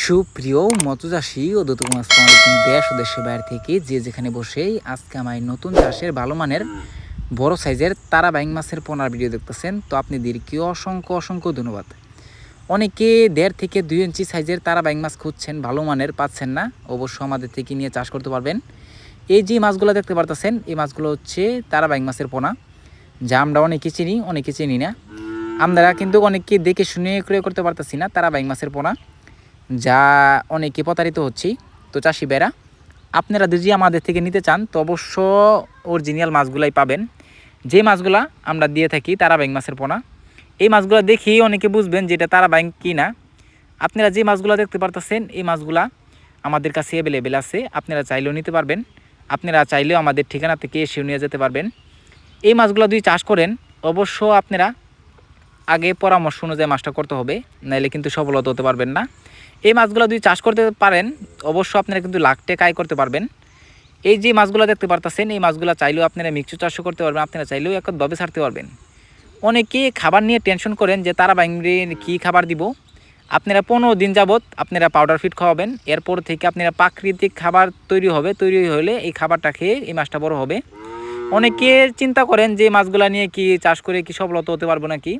সুপ্রিয় মৎস্যচাষী ও দর্শক আসসালামু আলাইকুম দেশ ও দেশের বাইরে থেকে যে যেখানে বসেই আজকে আমার নতুন চাষের ভালো মানের বড় সাইজের তারা বাইং মাছের পোনার ভিডিও দেখতেছেন। তো আপনাদেরকে অসংখ্য ধন্যবাদ। অনেকে 1.5 থেকে 2 ইঞ্চি সাইজের তারা বাইং মাছ খুঁজছেন, ভালো মানের পাচ্ছেন না, অবশ্য আমাদের থেকে নিয়ে চাষ করতে পারবেন। এই যে মাছগুলো দেখতে পারতেছেন এই মাছগুলো হচ্ছে তারা বাইং মাছের পোনা, যা আমরা অনেকে চিনি না। আমরা কিন্তু অনেককে দেখে শুনে ক্রয় করতে পারতেছি না তারা বাইং মাছের পোনা, যা অনেকে প্রতারিত হচ্ছি। তো চাষি ভাইরা, আপনারা যদি আমাদের থেকে নিতে চান তো অবশ্য অরিজিনাল মাছগুলাই পাবেন। যে মাছগুলা আমরা দিয়ে থাকি তারা বাইং মাছের পোনা, এই মাছগুলো দেখেই অনেকে বুঝবেন যে এটা তারা বাইং কি না। আপনারা যে মাছগুলো দেখতে পারতেছেন এই মাছগুলা আমাদের কাছে অ্যাভেলেবেল আছে, আপনারা চাইলেও নিতে পারবেন, আপনারা চাইলেও আমাদের ঠিকানা থেকে এসেও নিয়ে যেতে পারবেন। এই মাছগুলো যদি চাষ করেন অবশ্য আপনারা আগে পরামর্শ অনুযায়ী মাছটা করতে হবে, নাইলে কিন্তু সফলতা হতে পারবেন না। এই মাছগুলো যদি চাষ করতে পারেন অবশ্য আপনারা কিন্তু লাখ টাকা আয় করতে পারবেন। এই যে মাছগুলো দেখতে পারতেছেন এই মাছগুলো চাইলেও আপনারা মিক্সচার চাষও করতে পারবেন, আপনারা চাইলেও একদমভাবে ছাড়তে পারবেন। অনেকে খাবার নিয়ে টেনশন করেন যে তারা বাইংরে কী খাবার দিব। আপনারা 15 দিন যাবত আপনারা পাউডার ফিড খাওয়াবেন, এরপর থেকে আপনারা প্রাকৃতিক খাবার তৈরি হলে এই খাবারটা খেয়ে এই মাছটা বড় হবে। অনেকে চিন্তা করেন যে মাছগুলো নিয়ে কি চাষ করে কি সফলতা হতে পারবো নাকি।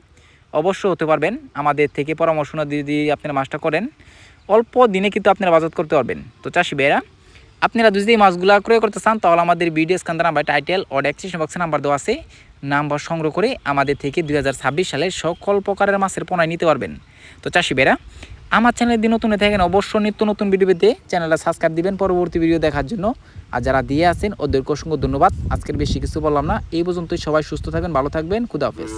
অবশ্য হতে পারবেন, আমাদের থেকে পরামর্শ না যদি আপনারা মাছটা করেন অল্প দিনে কিন্তু আপনারা বাজার করতে পারবেন। তো চাষি ভাইরা, আপনারা যদি এই মাছগুলো ক্রয় করতে চান তাহলে আমাদের ভিডিও স্ক্যান নাম্বার টাইটেল ও ডেসক্রিপশন বক্সে নাম্বার দেওয়া আছে, নাম্বার সংগ্রহ করে আমাদের থেকে 2026 সালের সকল প্রকারের মাছের পোনায় নিতে পারবেন। তো চাষি ভাইরা, আমার চ্যানেলে দিন নতুন থাকেন অবশ্যই নিত্য নতুন ভিডিও পেতে চ্যানেলটা সাবস্ক্রাইব দিবেন পরবর্তী ভিডিও দেখার জন্য। আর যারা দিয়ে আছেন ওদেরকে অসংখ্য ধন্যবাদ। আজকের বেশি কিছু বললাম না, এই পর্যন্তই। সবাই সুস্থ থাকবেন, ভালো থাকবেন, খুদা হাফেজ।